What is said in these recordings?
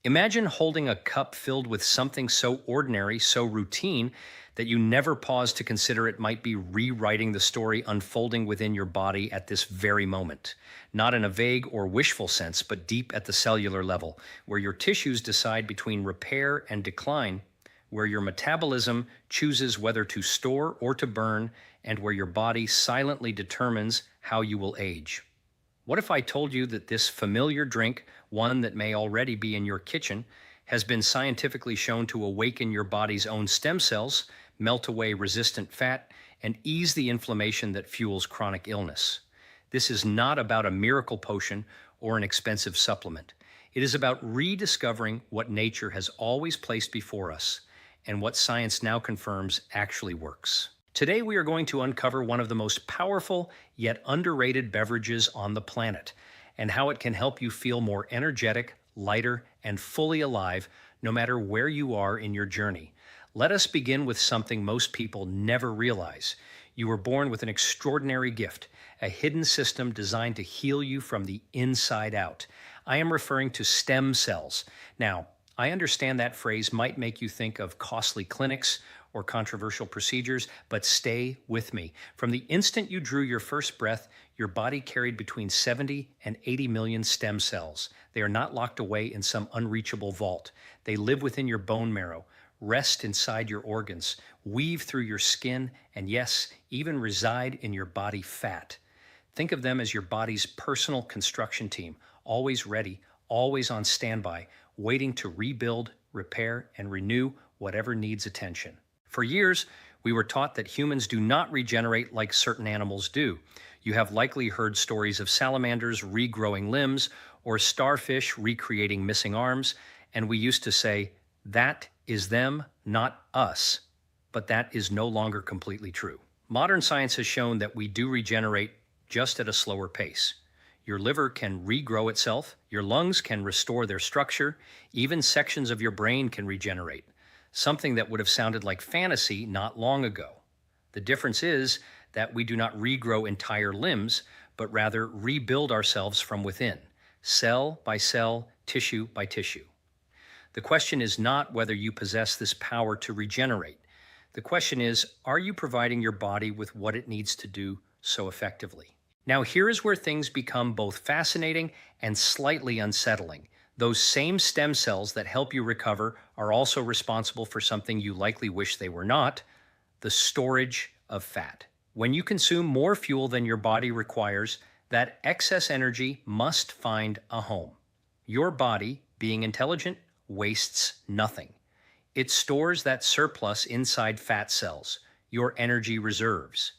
Imagine holding a cup filled with something so ordinary, so routine, that you never pause to consider it might be rewriting the story unfolding within your body at this very moment. Not in a vague or wishful sense, but deep at the cellular level, where your tissues decide between repair and decline, where your metabolism chooses whether to store or to burn, and where your body silently determines how you will age. What if I told you that this familiar drink, one that may already be in your kitchen, has been scientifically shown to awaken your body's own stem cells, melt away resistant fat, and ease the inflammation that fuels chronic illness? This is not about a miracle potion or an expensive supplement. It is about rediscovering what nature has always placed before us and what science now confirms actually works. Today, we are going to uncover one of the most powerful yet underrated beverages on the planet and how it can help you feel more energetic, lighter, and fully alive no matter where you are in your journey. Let us begin with something most people never realize. You were born with an extraordinary gift, a hidden system designed to heal you from the inside out. I am referring to stem cells. Now, I understand that phrase might make you think of costly clinics or controversial procedures, but stay with me. From the instant you drew your first breath, your body carried between 70 and 80 million stem cells. They are not locked away in some unreachable vault. They live within your bone marrow, rest inside your organs, weave through your skin, and yes, even reside in your body fat. Think of them as your body's personal construction team, always ready, always on standby, waiting to rebuild, repair, and renew whatever needs attention. For years, we were taught that humans do not regenerate like certain animals do. You have likely heard stories of salamanders regrowing limbs or starfish recreating missing arms, and we used to say, that is them, not us. But that is no longer completely true. Modern science has shown that we do regenerate just at a slower pace. Your liver can regrow itself, your lungs can restore their structure, even sections of your brain can regenerate. Something that would have sounded like fantasy not long ago. The difference is that we do not regrow entire limbs, but rather rebuild ourselves from within, cell by cell, tissue by tissue. The question is not whether you possess this power to regenerate. The question is, are you providing your body with what it needs to do so effectively? Now, here is where things become both fascinating and slightly unsettling. Those same stem cells that help you recover are also responsible for something you likely wish they were not, the storage of fat. When you consume more fuel than your body requires, that excess energy must find a home. Your body, being intelligent, wastes nothing. It stores that surplus inside fat cells, your energy reserves.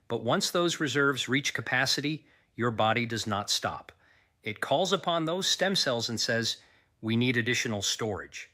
But once those reserves reach capacity, your body does not stop. It calls upon those stem cells and says, we need additional storage.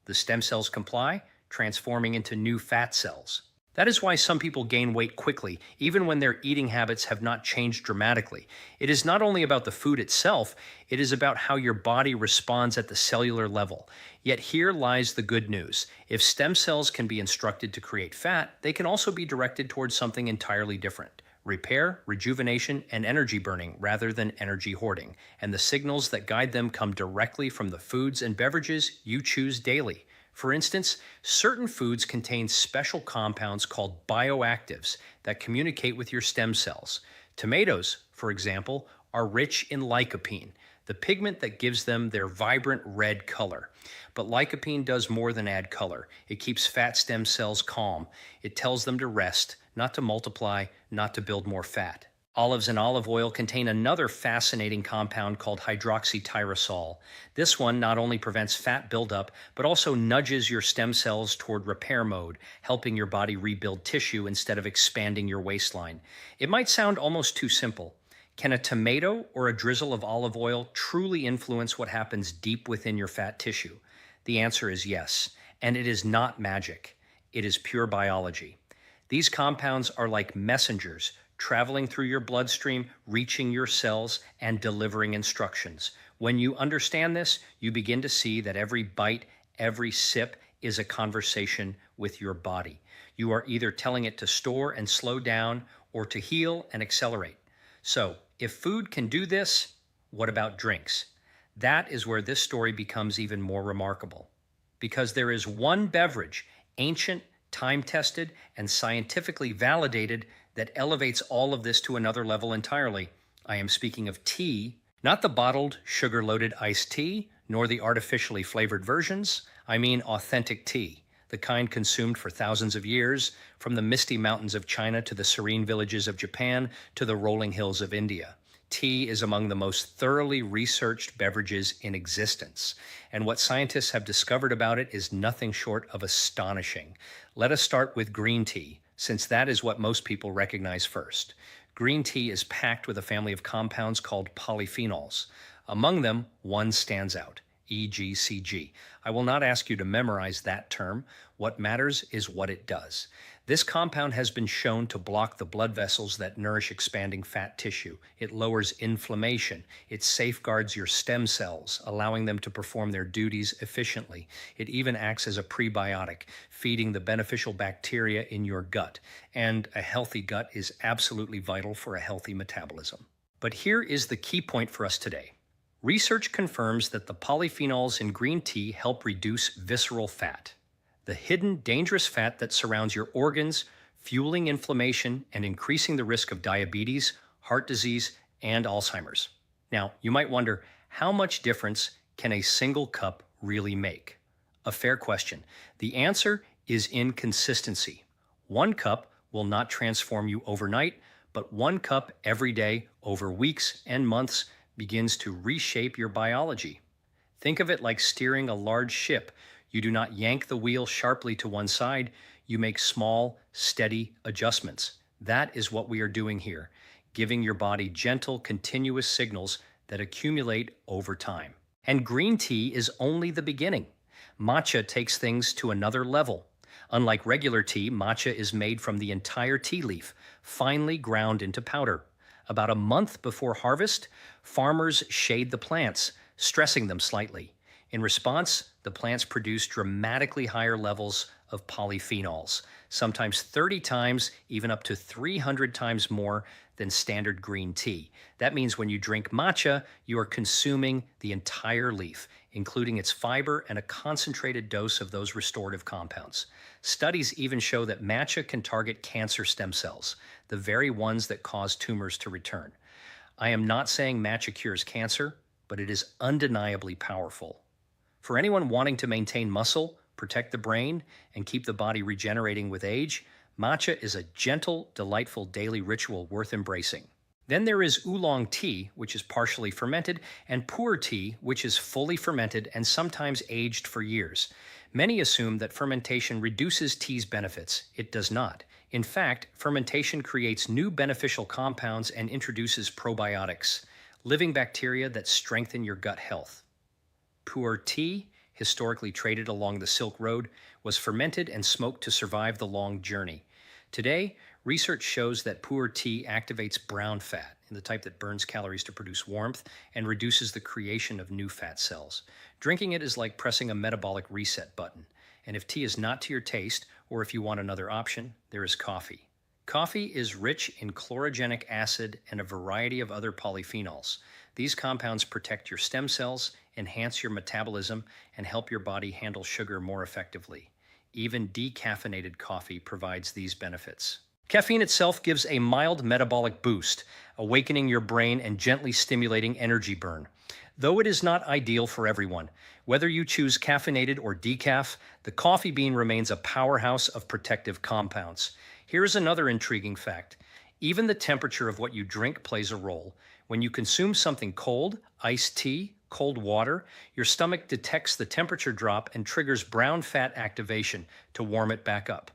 The stem cells comply, transforming into new fat cells. That is why some people gain weight quickly, even when their eating habits have not changed dramatically. It is not only about the food itself, it is about how your body responds at the cellular level. Yet here lies the good news. If stem cells can be instructed to create fat, they can also be directed towards something entirely different. Repair, rejuvenation, and energy burning rather than energy hoarding. And the signals that guide them come directly from the foods and beverages you choose daily. For instance, certain foods contain special compounds called bioactives that communicate with your stem cells. Tomatoes, for example, are rich in lycopene, the pigment that gives them their vibrant red color. But lycopene does more than add color. It keeps fat stem cells calm. It tells them to rest, not to multiply, not to build more fat. Olives and olive oil contain another fascinating compound called hydroxytyrosol. This one not only prevents fat buildup, but also nudges your stem cells toward repair mode, helping your body rebuild tissue instead of expanding your waistline. It might sound almost too simple. Can a tomato or a drizzle of olive oil truly influence what happens deep within your fat tissue? The answer is yes, and it is not magic. It is pure biology. These compounds are like messengers, traveling through your bloodstream, reaching your cells, and delivering instructions. When you understand this, you begin to see that every bite, every sip is a conversation with your body. You are either telling it to store and slow down or to heal and accelerate. So, if food can do this, what about drinks? That is where this story becomes even more remarkable. Because there is one beverage, ancient, time-tested, and scientifically validated, that elevates all of this to another level entirely. I am speaking of tea, not the bottled, sugar-loaded iced tea, nor the artificially flavored versions. I mean authentic tea, the kind consumed for thousands of years, from the misty mountains of China to the serene villages of Japan to the rolling hills of India. Tea is among the most thoroughly researched beverages in existence, and what scientists have discovered about it is nothing short of astonishing. Let us start with green tea, since that is what most people recognize first. Green tea is packed with a family of compounds called polyphenols. Among them, one stands out, EGCG. I will not ask you to memorize that term. What matters is what it does. This compound has been shown to block the blood vessels that nourish expanding fat tissue. It lowers inflammation. It safeguards your stem cells, allowing them to perform their duties efficiently. It even acts as a prebiotic, feeding the beneficial bacteria in your gut. And a healthy gut is absolutely vital for a healthy metabolism. But here is the key point for us today. Research confirms that the polyphenols in green tea help reduce visceral fat, the hidden dangerous fat that surrounds your organs, fueling inflammation and increasing the risk of diabetes, heart disease, and Alzheimer's. Now, you might wonder, how much difference can a single cup really make? A fair question. The answer is in consistency. One cup will not transform you overnight, but one cup every day over weeks and months begins to reshape your biology. Think of it like steering a large ship. You do not yank the wheel sharply to one side, you make small, steady adjustments. That is what we are doing here, giving your body gentle, continuous signals that accumulate over time. And green tea is only the beginning. Matcha takes things to another level. Unlike regular tea, matcha is made from the entire tea leaf, finely ground into powder. About a month before harvest, farmers shade the plants, stressing them slightly. In response, the plants produce dramatically higher levels of polyphenols, sometimes 30 times, even up to 300 times more than standard green tea. That means when you drink matcha, you are consuming the entire leaf, including its fiber and a concentrated dose of those restorative compounds. Studies even show that matcha can target cancer stem cells, the very ones that cause tumors to return. I am not saying matcha cures cancer, but it is undeniably powerful. For anyone wanting to maintain muscle, protect the brain, and keep the body regenerating with age, matcha is a gentle, delightful daily ritual worth embracing. Then there is oolong tea, which is partially fermented, and pu'er tea, which is fully fermented and sometimes aged for years. Many assume that fermentation reduces tea's benefits. It does not. In fact, fermentation creates new beneficial compounds and introduces probiotics, living bacteria that strengthen your gut health. Pu'er tea, historically traded along the Silk Road, was fermented and smoked to survive the long journey. Today, research shows that pu'er tea activates brown fat, the type that burns calories to produce warmth, and reduces the creation of new fat cells. Drinking it is like pressing a metabolic reset button. And if tea is not to your taste, or if you want another option, there is coffee. Coffee is rich in chlorogenic acid and a variety of other polyphenols. These compounds protect your stem cells, enhance your metabolism, and help your body handle sugar more effectively. Even decaffeinated coffee provides these benefits. Caffeine itself gives a mild metabolic boost, awakening your brain and gently stimulating energy burn. Though it is not ideal for everyone, whether you choose caffeinated or decaf, the coffee bean remains a powerhouse of protective compounds. Here's another intriguing fact. Even the temperature of what you drink plays a role. When you consume something cold, iced tea, cold water, your stomach detects the temperature drop and triggers brown fat activation to warm it back up.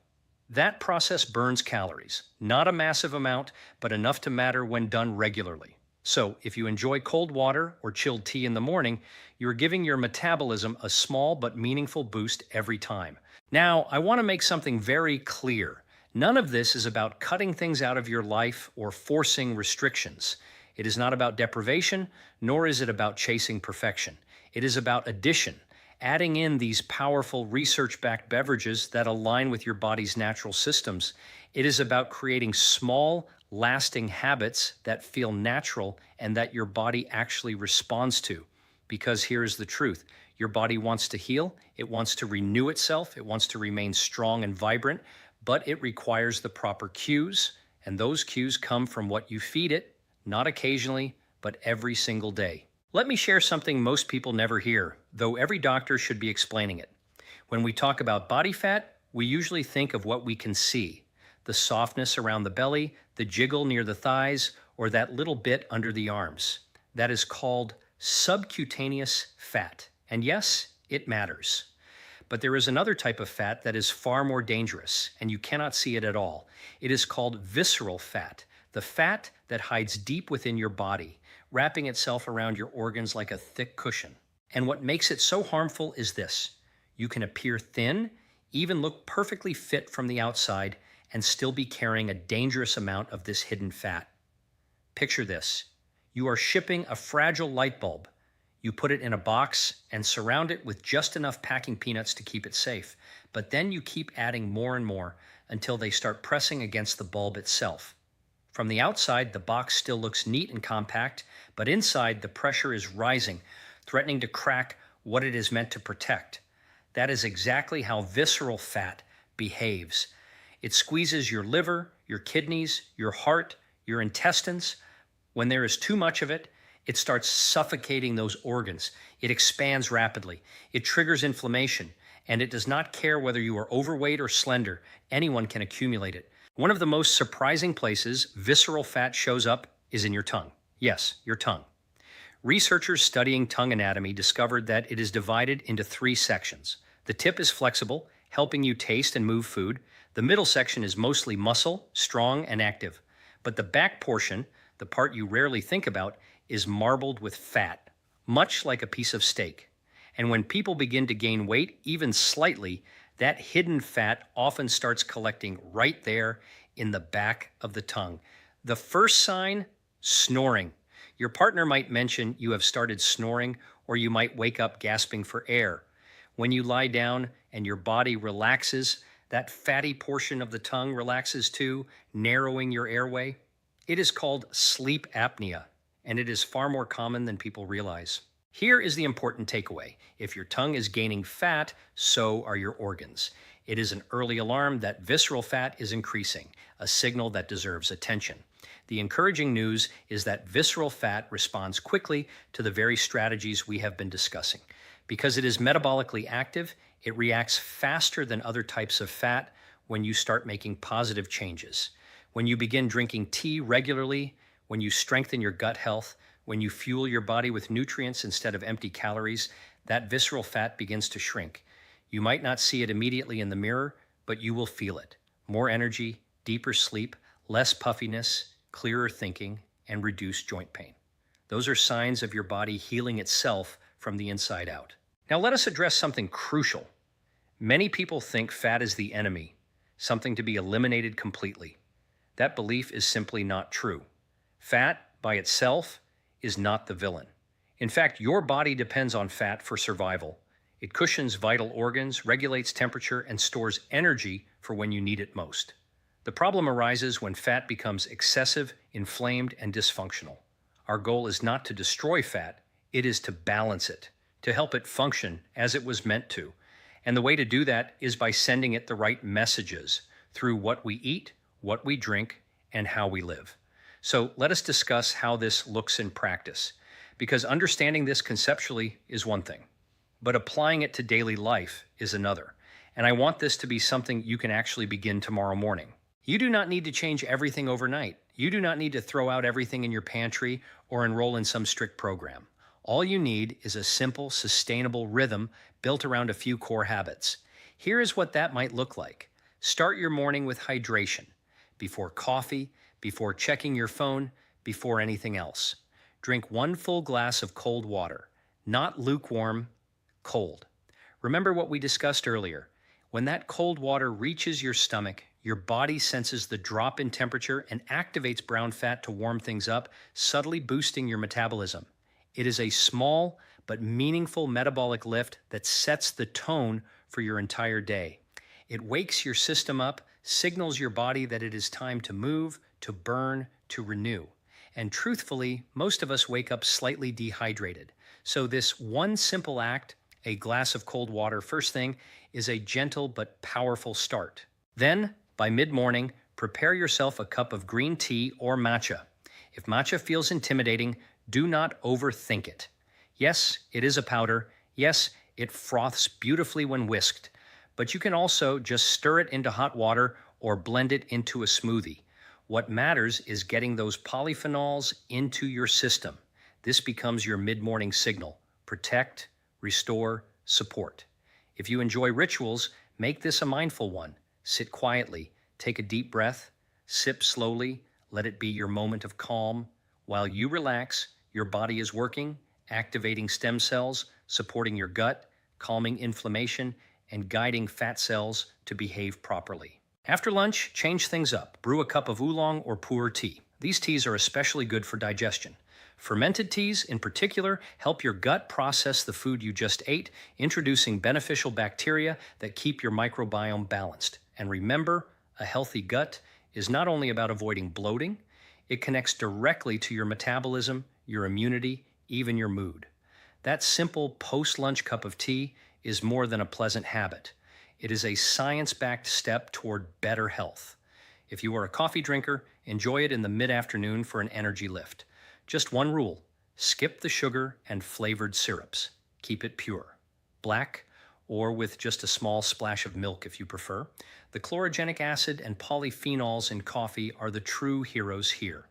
That process burns calories, not a massive amount, but enough to matter when done regularly. So if you enjoy cold water or chilled tea in the morning, you're giving your metabolism a small but meaningful boost every time. Now, I want to make something very clear. None of this is about cutting things out of your life or forcing restrictions. It is not about deprivation, nor is it about chasing perfection. It is about addition, adding in these powerful research-backed beverages that align with your body's natural systems. It is about creating small, lasting habits that feel natural and that your body actually responds to. Because here's the truth. Your body wants to heal, it wants to renew itself, it wants to remain strong and vibrant, but it requires the proper cues, and those cues come from what you feed it, not occasionally, but every single day. Let me share something most people never hear, though every doctor should be explaining it. When we talk about body fat, we usually think of what we can see, the softness around the belly, the jiggle near the thighs, or that little bit under the arms. That is called subcutaneous fat. And yes, it matters. But there is another type of fat that is far more dangerous, and you cannot see it at all. It is called visceral fat, the fat that hides deep within your body, wrapping itself around your organs like a thick cushion. And what makes it so harmful is this. You can appear thin, even look perfectly fit from the outside, and still be carrying a dangerous amount of this hidden fat. Picture this. You are shipping a fragile light bulb. You put it in a box and surround it with just enough packing peanuts to keep it safe. But then you keep adding more and more until they start pressing against the bulb itself. From the outside, the box still looks neat and compact, but inside the pressure is rising, threatening to crack what it is meant to protect. That is exactly how visceral fat behaves. It squeezes your liver, your kidneys, your heart, your intestines. When there is too much of it, it starts suffocating those organs. It expands rapidly. It triggers inflammation, and it does not care whether you are overweight or slender. Anyone can accumulate it. One of the most surprising places visceral fat shows up is in your tongue. Yes, your tongue. Researchers studying tongue anatomy discovered that it is divided into 3 sections. The tip is flexible, helping you taste and move food. The middle section is mostly muscle, strong and active. But the back portion, the part you rarely think about, is marbled with fat, much like a piece of steak. And when people begin to gain weight, even slightly, that hidden fat often starts collecting right there in the back of the tongue. The first sign, snoring. Your partner might mention you have started snoring, or you might wake up gasping for air. When you lie down and your body relaxes, that fatty portion of the tongue relaxes too, narrowing your airway. It is called sleep apnea, and it is far more common than people realize. Here is the important takeaway. If your tongue is gaining fat, so are your organs. It is an early alarm that visceral fat is increasing, a signal that deserves attention. The encouraging news is that visceral fat responds quickly to the very strategies we have been discussing. Because it is metabolically active, it reacts faster than other types of fat when you start making positive changes. When you begin drinking tea regularly, when you strengthen your gut health, when you fuel your body with nutrients instead of empty calories, that visceral fat begins to shrink. You might not see it immediately in the mirror, but you will feel it. More energy, deeper sleep, less puffiness, clearer thinking, and reduced joint pain. Those are signs of your body healing itself from the inside out. Now let us address something crucial. Many people think fat is the enemy, something to be eliminated completely. That belief is simply not true. Fat, by itself, is not the villain. In fact, your body depends on fat for survival. It cushions vital organs, regulates temperature, and stores energy for when you need it most. The problem arises when fat becomes excessive, inflamed, and dysfunctional. Our goal is not to destroy fat, it is to balance it, to help it function as it was meant to. And the way to do that is by sending it the right messages through what we eat, what we drink, and how we live. So let us discuss how this looks in practice, because understanding this conceptually is one thing, but applying it to daily life is another. And I want this to be something you can actually begin tomorrow morning. You do not need to change everything overnight. You do not need to throw out everything in your pantry or enroll in some strict program. All you need is a simple, sustainable rhythm built around a few core habits. Here is what that might look like. Start your morning with hydration. Before coffee, before checking your phone, before anything else. Drink 1 full glass of cold water, not lukewarm, cold. Remember what we discussed earlier. When that cold water reaches your stomach, your body senses the drop in temperature and activates brown fat to warm things up, subtly boosting your metabolism. It is a small but meaningful metabolic lift that sets the tone for your entire day. It wakes your system up, signals your body that it is time to move, to burn, to renew. And truthfully, most of us wake up slightly dehydrated. So this one simple act, a glass of cold water first thing, is a gentle but powerful start. Then, by mid-morning, prepare yourself a cup of green tea or matcha. If matcha feels intimidating, do not overthink it. Yes, it is a powder. Yes, it froths beautifully when whisked. But you can also just stir it into hot water or blend it into a smoothie. What matters is getting those polyphenols into your system. This becomes your mid-morning signal. Protect, restore, support. If you enjoy rituals, make this a mindful one. Sit quietly, take a deep breath, sip slowly, let it be your moment of calm. While you relax, your body is working, activating stem cells, supporting your gut, calming inflammation, and guiding fat cells to behave properly. After lunch, change things up. Brew a cup of oolong or pu'er tea. These teas are especially good for digestion. Fermented teas, in particular, help your gut process the food you just ate, introducing beneficial bacteria that keep your microbiome balanced. And remember, a healthy gut is not only about avoiding bloating, it connects directly to your metabolism, your immunity, even your mood. That simple post-lunch cup of tea is more than a pleasant habit. It is a science-backed step toward better health. If you are a coffee drinker, enjoy it in the mid-afternoon for an energy lift. Just one rule: skip the sugar and flavored syrups. Keep it pure. Black, or with just a small splash of milk if you prefer. The chlorogenic acid and polyphenols in coffee are the true heroes here.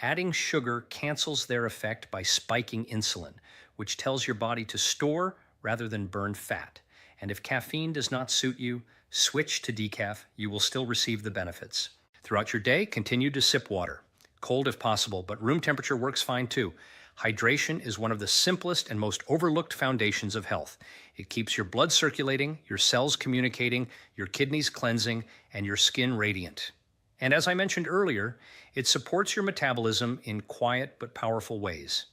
Adding sugar cancels their effect by spiking insulin, which tells your body to store rather than burn fat. And if caffeine does not suit you, switch to decaf. You will still receive the benefits. Throughout your day, continue to sip water. Cold if possible, but room temperature works fine too. Hydration is one of the simplest and most overlooked foundations of health. It keeps your blood circulating, your cells communicating, your kidneys cleansing, and your skin radiant. And as I mentioned earlier, it supports your metabolism in quiet but powerful ways.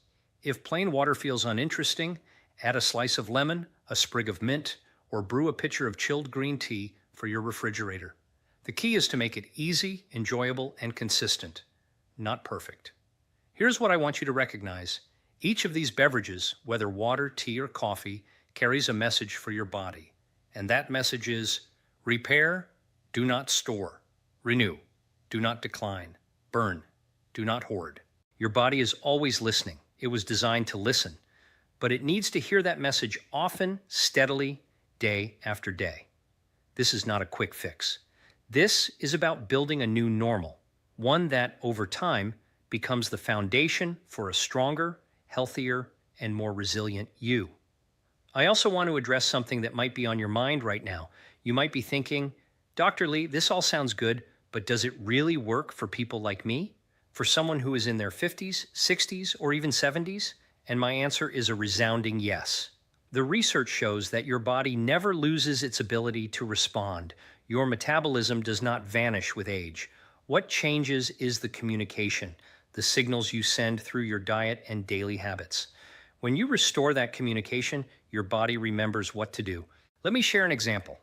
If plain water feels uninteresting, add a slice of lemon, a sprig of mint, or brew a pitcher of chilled green tea for your refrigerator. The key is to make it easy, enjoyable, and consistent, not perfect. Here's what I want you to recognize. Each of these beverages, whether water, tea, or coffee, carries a message for your body. And that message is: repair, do not store. Renew, do not decline. Burn, do not hoard. Your body is always listening. It was designed to listen. But it needs to hear that message often, steadily, day after day. This is not a quick fix. This is about building a new normal, one that, over time, becomes the foundation for a stronger, healthier, and more resilient you. I also want to address something that might be on your mind right now. You might be thinking, Dr. Lee, this all sounds good, but does it really work for people like me? For someone who is in their 50s, 60s, or even 70s? And my answer is a resounding yes. The research shows that your body never loses its ability to respond. Your metabolism does not vanish with age. What changes is the communication, the signals you send through your diet and daily habits. When you restore that communication, your body remembers what to do. Let me share an example.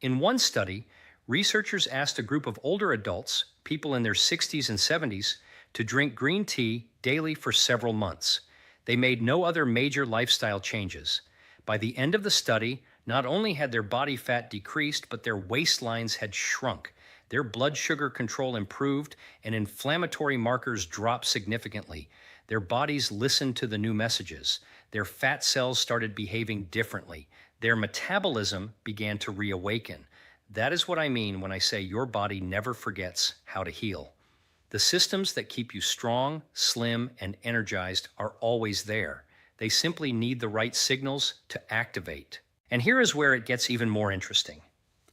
In one study, researchers asked a group of older adults, people in their 60s and 70s, to drink green tea daily for several months. They made no other major lifestyle changes. By the end of the study, not only had their body fat decreased, but their waistlines had shrunk. Their blood sugar control improved, and inflammatory markers dropped significantly. Their bodies listened to the new messages. Their fat cells started behaving differently. Their metabolism began to reawaken. That is what I mean when I say your body never forgets how to heal. The systems that keep you strong, slim, and energized are always there. They simply need the right signals to activate. And here is where it gets even more interesting.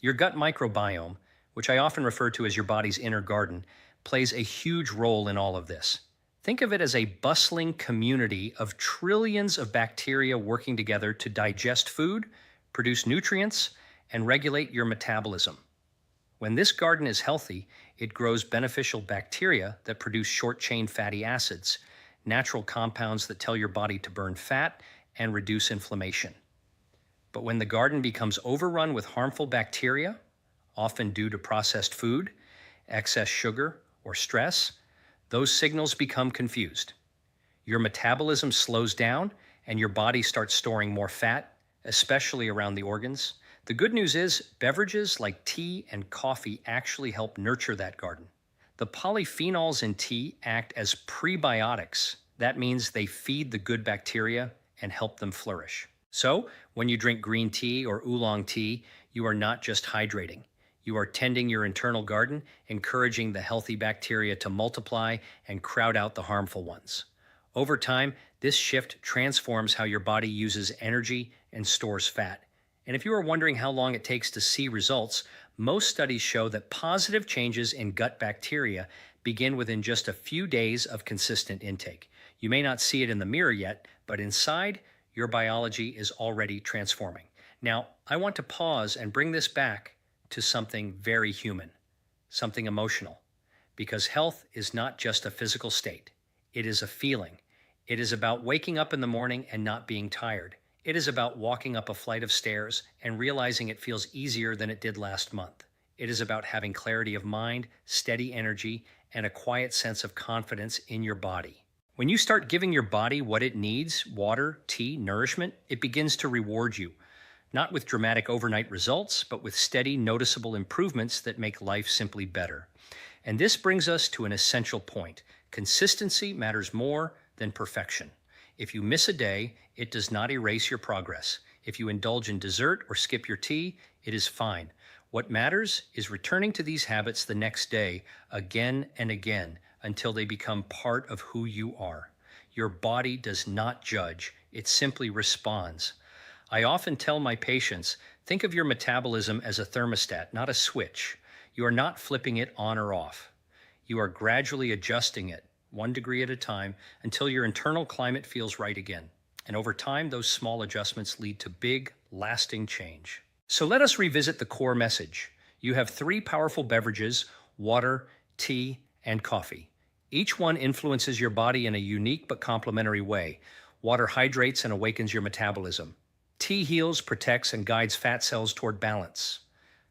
Your gut microbiome, which I often refer to as your body's inner garden, plays a huge role in all of this. Think of it as a bustling community of trillions of bacteria working together to digest food, produce nutrients, and regulate your metabolism. When this garden is healthy, it grows beneficial bacteria that produce short-chain fatty acids, natural compounds that tell your body to burn fat and reduce inflammation. But when the garden becomes overrun with harmful bacteria, often due to processed food, excess sugar, or stress, those signals become confused. Your metabolism slows down, and your body starts storing more fat, especially around the organs. The good news is beverages like tea and coffee actually help nurture that garden. The polyphenols in tea act as prebiotics. That means they feed the good bacteria and help them flourish. So, when you drink green tea or oolong tea, you are not just hydrating. You are tending your internal garden, encouraging the healthy bacteria to multiply and crowd out the harmful ones. Over time, this shift transforms how your body uses energy and stores fat. And if you are wondering how long it takes to see results, most studies show that positive changes in gut bacteria begin within just a few days of consistent intake. You may not see it in the mirror yet, but inside, your biology is already transforming. Now, I want to pause and bring this back to something very human, something emotional, because health is not just a physical state. It is a feeling. It is about waking up in the morning and not being tired. It is about walking up a flight of stairs and realizing it feels easier than it did last month. It is about having clarity of mind, steady energy, and a quiet sense of confidence in your body. When you start giving your body what it needs, water, tea, nourishment, it begins to reward you. Not with dramatic overnight results, but with steady, noticeable improvements that make life simply better. And this brings us to an essential point. Consistency matters more than perfection. If you miss a day, it does not erase your progress. If you indulge in dessert or skip your tea, it is fine. What matters is returning to these habits the next day, again and again, until they become part of who you are. Your body does not judge, it simply responds. I often tell my patients, think of your metabolism as a thermostat, not a switch. You are not flipping it on or off. You are gradually adjusting it, 1 degree at a time, until your internal climate feels right again. And over time, those small adjustments lead to big, lasting change. So let us revisit the core message. You have 3 powerful beverages: water, tea, and coffee. Each one influences your body in a unique but complementary way. Water hydrates and awakens your metabolism. Tea heals, protects, and guides fat cells toward balance.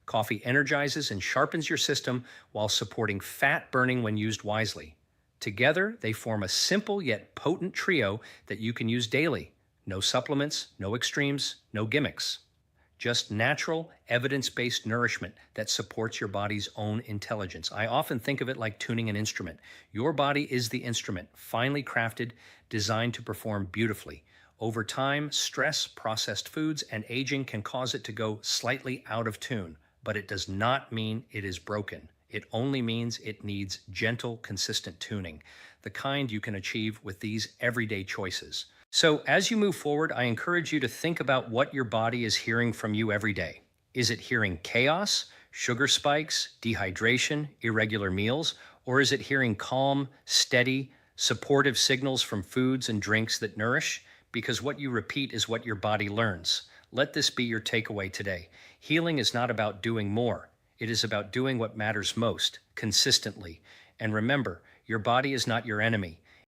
Coffee energizes and sharpens your system while supporting fat burning when used wisely. Together, they form a simple yet potent trio that you can use daily. No supplements, no extremes, no gimmicks. Just natural, evidence-based nourishment that supports your body's own intelligence. I often think of it like tuning an instrument. Your body is the instrument, finely crafted, designed to perform beautifully. Over time, stress, processed foods, and aging can cause it to go slightly out of tune, but it does not mean it is broken. It only means it needs gentle, consistent tuning, the kind you can achieve with these everyday choices. So as you move forward, I encourage you to think about what your body is hearing from you every day. Is it hearing chaos, sugar spikes, dehydration, irregular meals, or is it hearing calm, steady, supportive signals from foods and drinks that nourish? Because what you repeat is what your body learns. Let this be your takeaway today. Healing is not about doing more. It is about doing what matters most, consistently. And remember, your body is not your enemy.